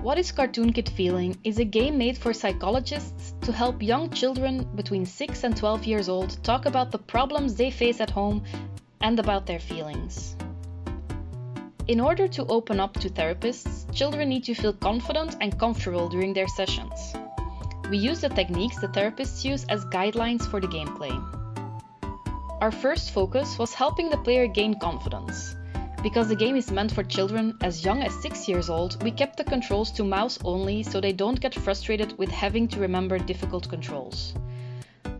What is Cartoon Kid Feeling is a game made for psychologists to help young children between 6 and 12 years old talk about the problems they face at home and about their feelings. In order to open up to therapists, children need to feel confident and comfortable during their sessions. We use the techniques the therapists use as guidelines for the gameplay. Our first focus was helping the player gain confidence. Because the game is meant for children as young as 6 years old, we kept the controls to mouse only so they don't get frustrated with having to remember difficult controls.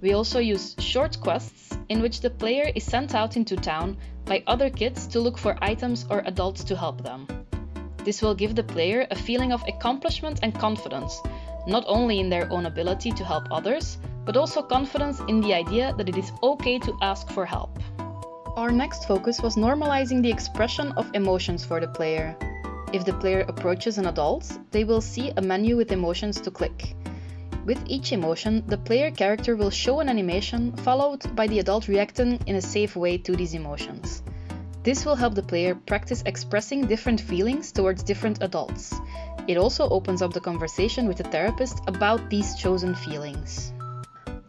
We also use short quests in which the player is sent out into town by other kids to look for items or adults to help them. This will give the player a feeling of accomplishment and confidence, not only in their own ability to help others, but also confidence in the idea that it is okay to ask for help. Our next focus was normalizing the expression of emotions for the player. If the player approaches an adult, they will see a menu with emotions to click. With each emotion, the player character will show an animation followed by the adult reacting in a safe way to these emotions. This will help the player practice expressing different feelings towards different adults. It also opens up the conversation with the therapist about these chosen feelings.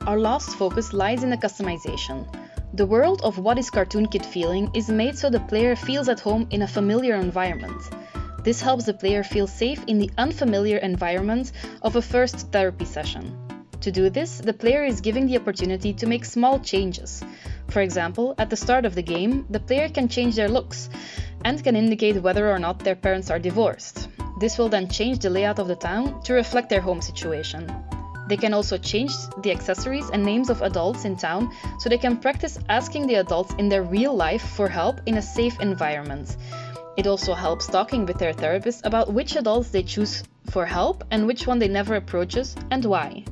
Our last focus lies in the customization. The world of What is Cartoon Kid Feeling is made so the player feels at home in a familiar environment. This helps the player feel safe in the unfamiliar environment of a first therapy session. To do this, the player is given the opportunity to make small changes. For example, at the start of the game, the player can change their looks and can indicate whether or not their parents are divorced. This will then change the layout of the town to reflect their home situation. They can also change the accessories and names of adults in town so they can practice asking the adults in their real life for help in a safe environment. It also helps talking with their therapist about which adults they choose for help and which one they never approaches and why.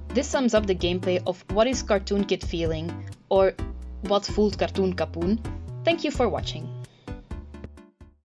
This sums up the gameplay of What is Cartoon Kid Feeling or Wat Voelt Cartoon Kapoen. Thank you for watching.